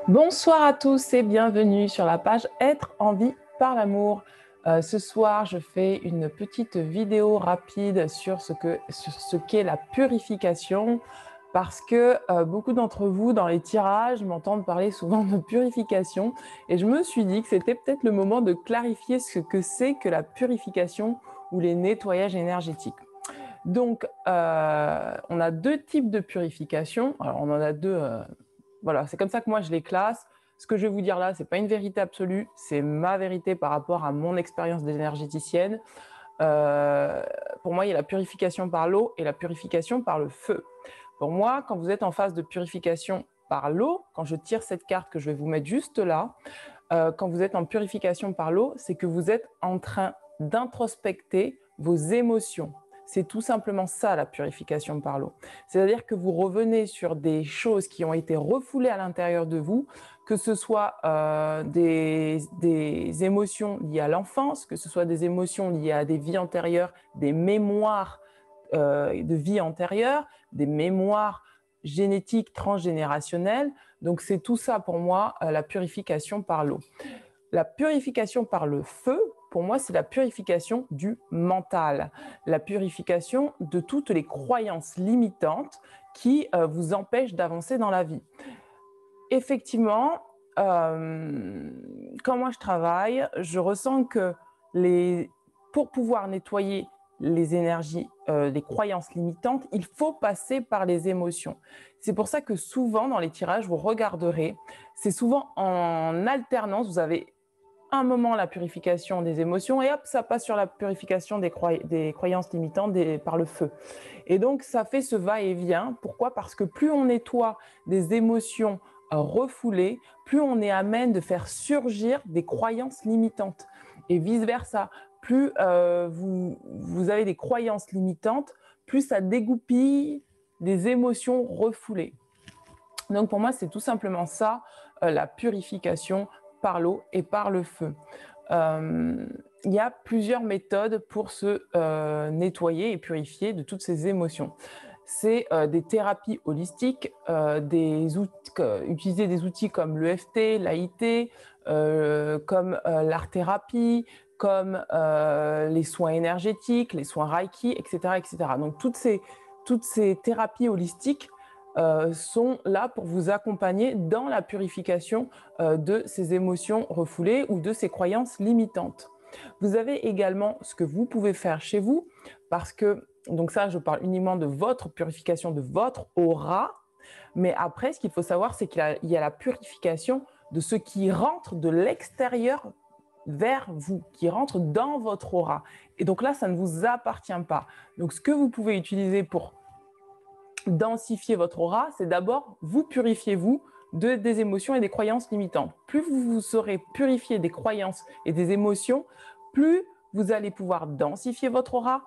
Bonsoir à tous et bienvenue sur la page Être en vie par l'amour. Ce soir, je fais une petite vidéo rapide sur ce qu'est la purification parce que beaucoup d'entre vous, dans les tirages, m'entendent parler souvent de purification et je me suis dit que c'était peut-être le moment de clarifier ce que c'est que la purification ou les nettoyages énergétiques. Donc, on a deux types de purification. Alors, on en a deux... Voilà, c'est comme ça que moi je les classe. Ce que je vais vous dire là, ce n'est pas une vérité absolue, c'est ma vérité par rapport à mon expérience d'énergéticienne. Pour moi, il y a la purification par l'eau et la purification par le feu. Pour moi, quand vous êtes en phase de purification par l'eau, quand je tire cette carte que je vais vous mettre juste là, quand vous êtes en purification par l'eau, c'est que vous êtes en train d'introspecter vos émotions. C'est tout simplement ça, la purification par l'eau. C'est-à-dire que vous revenez sur des choses qui ont été refoulées à l'intérieur de vous, que ce soit des émotions liées à l'enfance, que ce soit des émotions liées à des vies antérieures, des mémoires de vie antérieure, des mémoires génétiques transgénérationnelles. Donc, c'est tout ça pour moi, la purification par l'eau. La purification par le feu, pour moi, c'est la purification du mental, la purification de toutes les croyances limitantes qui vous empêchent d'avancer dans la vie. Effectivement, quand moi je travaille, je ressens que pour pouvoir nettoyer les énergies, les croyances limitantes, il faut passer par les émotions. C'est pour ça que souvent dans les tirages, vous regarderez, c'est souvent en alternance, vous avez un moment la purification des émotions et hop, ça passe sur la purification des croyances limitantes par le feu. Et donc, ça fait ce va-et-vient. Pourquoi? Parce que plus on nettoie des émotions refoulées, plus on est amène de faire surgir des croyances limitantes. Et vice-versa, plus vous avez des croyances limitantes, plus ça dégoupille des émotions refoulées. Donc, pour moi, c'est tout simplement ça, la purification par l'eau et par le feu. Il y a plusieurs méthodes pour se nettoyer et purifier de toutes ces émotions. C'est des thérapies holistiques, utiliser des outils comme l'EFT, l'AIT, comme l'art-thérapie, comme les soins énergétiques, les soins Reiki, etc., etc. Donc toutes ces thérapies holistiques sont là pour vous accompagner dans la purification de ces émotions refoulées ou de ces croyances limitantes. Vous avez également ce que vous pouvez faire chez vous, parce que, donc ça, je parle uniquement de votre purification, de votre aura, mais après, ce qu'il faut savoir, c'est qu'il y a la purification de ce qui rentre de l'extérieur vers vous, qui rentre dans votre aura. Et donc là, ça ne vous appartient pas. Donc, ce que vous pouvez utiliser pour densifier votre aura, c'est d'abord vous purifiez-vous des émotions et des croyances limitantes. Plus vous serez purifié des croyances et des émotions, plus vous allez pouvoir densifier votre aura,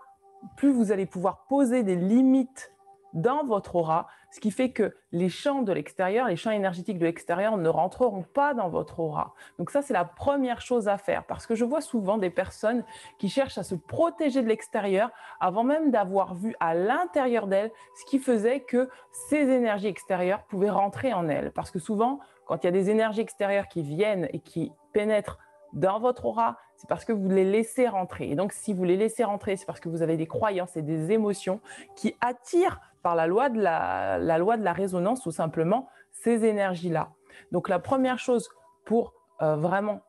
plus vous allez pouvoir poser des limites dans votre aura, ce qui fait que les champs de l'extérieur, les champs énergétiques de l'extérieur ne rentreront pas dans votre aura. Donc ça, c'est la première chose à faire, parce que je vois souvent des personnes qui cherchent à se protéger de l'extérieur avant même d'avoir vu à l'intérieur d'elles ce qui faisait que ces énergies extérieures pouvaient rentrer en elles. Parce que souvent, quand il y a des énergies extérieures qui viennent et qui pénètrent dans votre aura, c'est parce que vous les laissez rentrer. Et donc, si vous les laissez rentrer, c'est parce que vous avez des croyances et des émotions qui attirent par la loi de la résonance, tout simplement, ces énergies-là. Donc, la première chose pour vraiment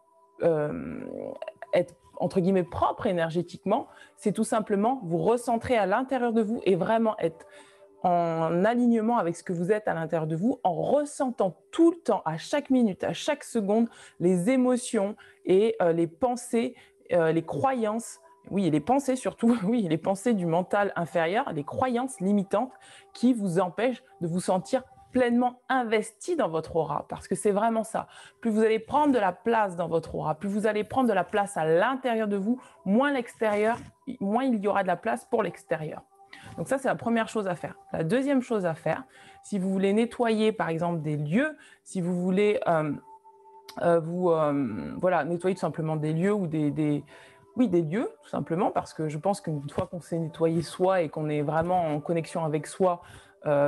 être, entre guillemets, propre énergétiquement, c'est tout simplement vous recentrer à l'intérieur de vous et vraiment être en alignement avec ce que vous êtes à l'intérieur de vous, en ressentant tout le temps, à chaque minute, à chaque seconde, les émotions et les pensées, les croyances, oui, les pensées surtout, oui, les pensées du mental inférieur, les croyances limitantes qui vous empêchent de vous sentir pleinement investi dans votre aura, parce que c'est vraiment ça. Plus vous allez prendre de la place dans votre aura, plus vous allez prendre de la place à l'intérieur de vous, moins il y aura de la place pour l'extérieur. Donc ça, c'est la première chose à faire. La deuxième chose à faire, si vous voulez nettoyer, par exemple, des lieux, si vous voulez nettoyer tout simplement des lieux ou des lieux, tout simplement, parce que je pense qu'une fois qu'on s'est nettoyé soi et qu'on est vraiment en connexion avec soi,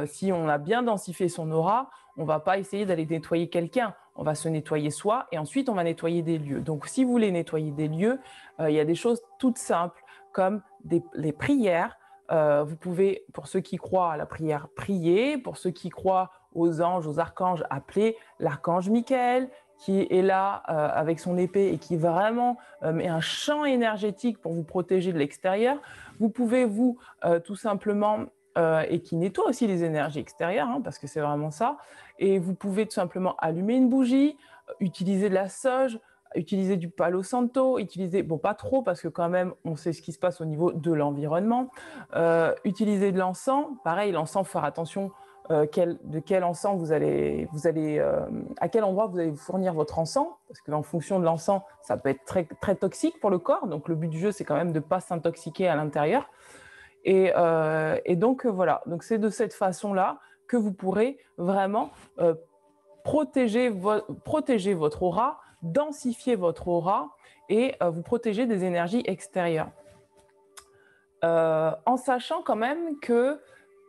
Si on a bien densifié son aura, on ne va pas essayer d'aller nettoyer quelqu'un. On va se nettoyer soi et ensuite on va nettoyer des lieux. Donc si vous voulez nettoyer des lieux, il y a des choses toutes simples comme les prières. Vous pouvez, pour ceux qui croient à la prière, prier. Pour ceux qui croient aux anges, aux archanges, appeler l'archange Michael qui est là avec son épée et qui vraiment met un champ énergétique pour vous protéger de l'extérieur. Vous pouvez vous tout simplement et qui nettoie aussi les énergies extérieures, hein, parce que c'est vraiment ça. Et vous pouvez tout simplement allumer une bougie, utiliser de la sauge, utiliser du palo santo, utiliser, bon pas trop parce que quand même on sait ce qui se passe au niveau de l'environnement, utiliser de l'encens, pareil l'encens, faire attention de quel encens à quel endroit vous allez vous fournir votre encens, parce qu'en fonction de l'encens, ça peut être très, très toxique pour le corps, donc le but du jeu c'est quand même de ne pas s'intoxiquer à l'intérieur. Et donc voilà, donc c'est de cette façon-là que vous pourrez vraiment protéger votre aura, densifier votre aura et vous protéger des énergies extérieures. En sachant quand même que,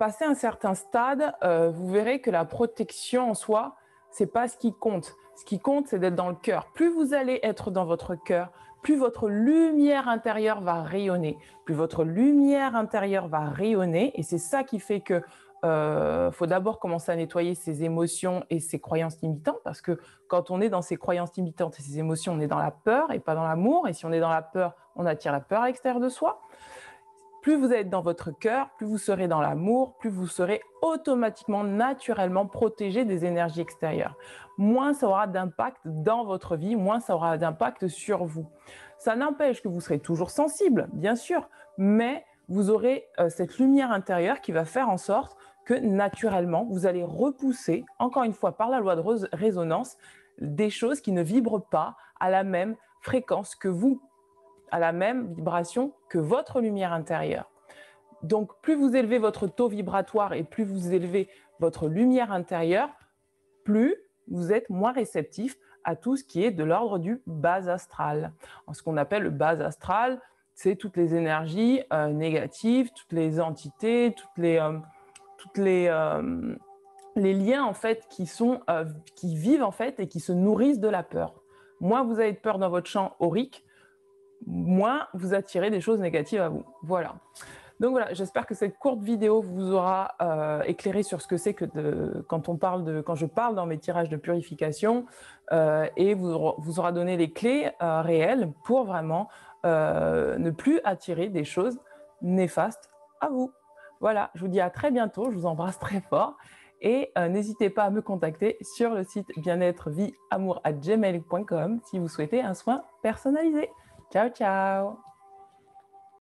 passé un certain stade, vous verrez que la protection en soi, c'est pas ce qui compte. Ce qui compte, c'est d'être dans le cœur. Plus vous allez être dans votre cœur, plus votre lumière intérieure va rayonner. Plus votre lumière intérieure va rayonner. Et c'est ça qui fait que faut d'abord commencer à nettoyer ses émotions et ses croyances limitantes, parce que quand on est dans ses croyances limitantes et ses émotions, on est dans la peur et pas dans l'amour. Et si on est dans la peur, on attire la peur à l'extérieur de soi. Plus vous êtes dans votre cœur, plus vous serez dans l'amour, plus vous serez automatiquement, naturellement protégé des énergies extérieures. Moins ça aura d'impact dans votre vie, moins ça aura d'impact sur vous. Ça n'empêche que vous serez toujours sensible, bien sûr, mais vous aurez cette lumière intérieure qui va faire en sorte que naturellement, vous allez repousser, encore une fois par la loi de résonance, des choses qui ne vibrent pas à la même fréquence que vous, à la même vibration que votre lumière intérieure. Donc, plus vous élevez votre taux vibratoire et plus vous élevez votre lumière intérieure, plus vous êtes moins réceptif à tout ce qui est de l'ordre du bas astral. Ce qu'on appelle le bas astral, c'est toutes les énergies négatives, toutes les entités, les liens en fait qui vivent en fait et qui se nourrissent de la peur. Moins vous avez de peur dans votre champ aurique, moins vous attirez des choses négatives à vous. Voilà. Donc voilà, j'espère que cette courte vidéo vous aura éclairé sur ce que c'est que quand je parle dans mes tirages de purification et vous aura donné les clés réelles pour vraiment ne plus attirer des choses néfastes à vous. Voilà, je vous dis à très bientôt, je vous embrasse très fort et n'hésitez pas à me contacter sur le site bien-être-vie-amour@gmail.com si vous souhaitez un soin personnalisé. Ciao, ciao!